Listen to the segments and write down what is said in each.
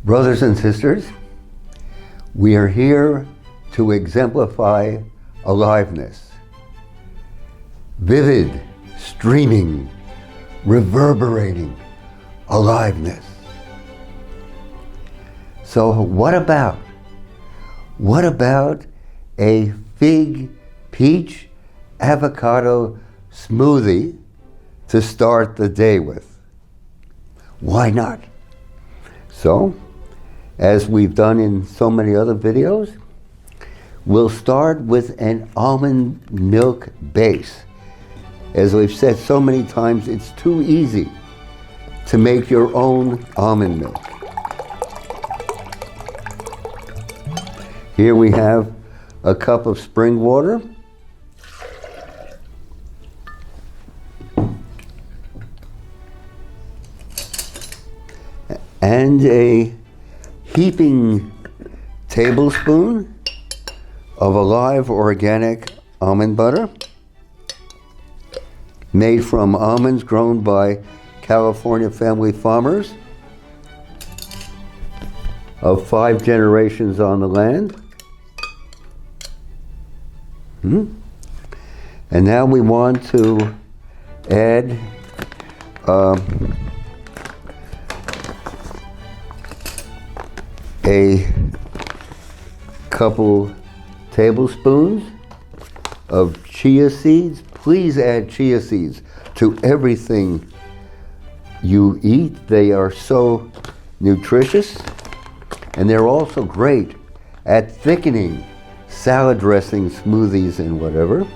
Brothers and sisters, we are here to exemplify aliveness. Vivid, streaming, reverberating aliveness. So what about a fig, peach, avocado smoothie to start the day with? Why not? So, as we've done in so many other videos, we'll start with an almond milk base. As we've said so many times, it's too easy to make your own almond milk. Here we have a cup of spring water, and a heaping tablespoon of a live organic almond butter made from almonds grown by California family farmers of 5 generations on the land. And now we want to add a couple tablespoons of chia seeds. Please add chia seeds to everything you eat. They are so nutritious, and they're also great at thickening salad dressings, smoothies, and whatever.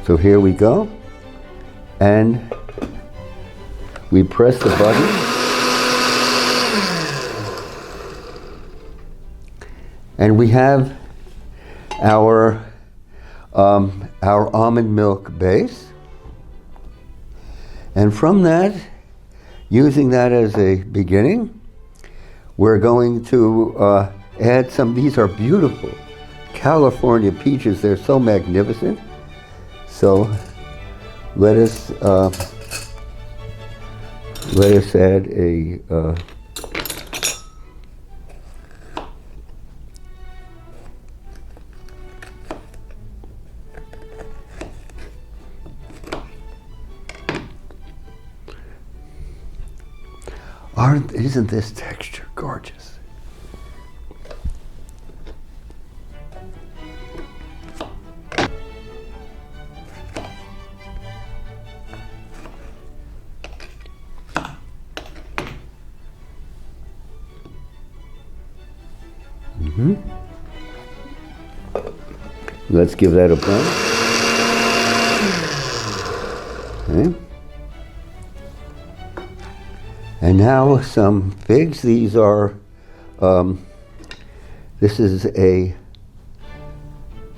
So here we go, and we press the button. And we have our almond milk base. And from that, using that as a beginning, we're going to add some. These are beautiful California peaches. They're so magnificent. So let us add a Isn't this texture gorgeous? Let's give that a blend. Okay. And now some figs. These are, this is a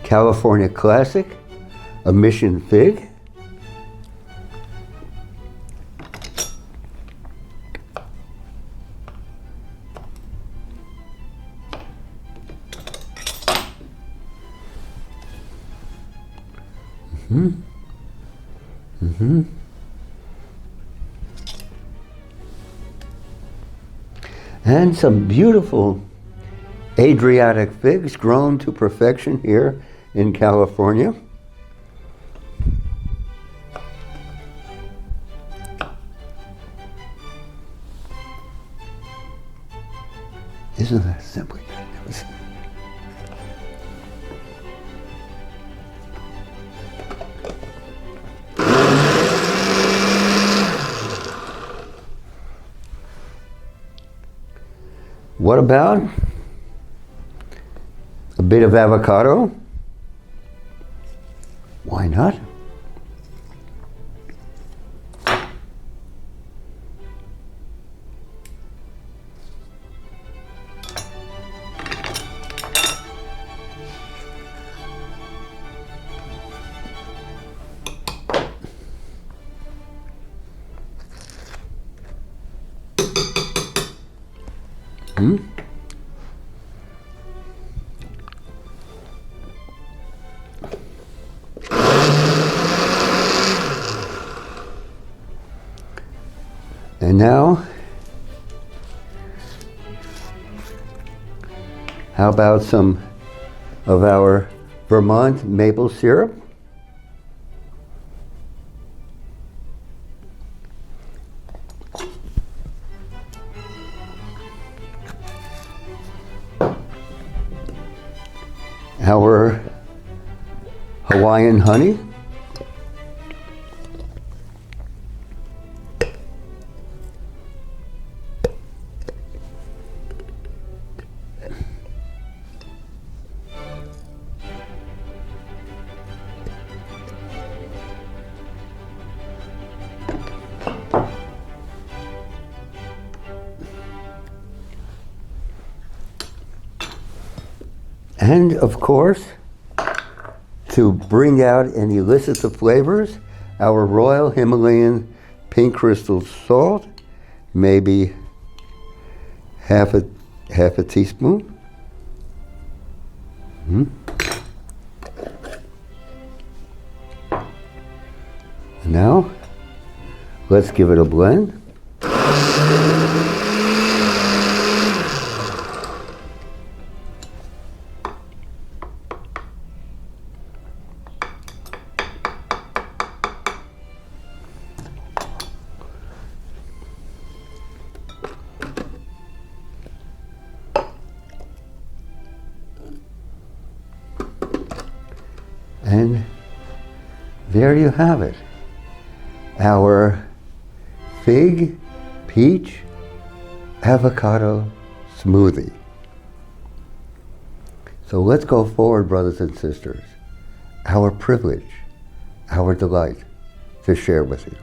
California classic, a mission fig. And some beautiful Adriatic figs grown to perfection here in California. Isn't that simply magnificent? What about a bit of avocado? Why not? And now How about some of our Vermont maple syrup? Our Hawaiian honey. And of course, to bring out and elicit the flavors, our Royal Himalayan pink crystal salt, maybe half a teaspoon. Now, let's give it a blend. And there you have it, our fig, peach, avocado smoothie. So let's go forward, brothers and sisters. Our privilege, our delight to share with you.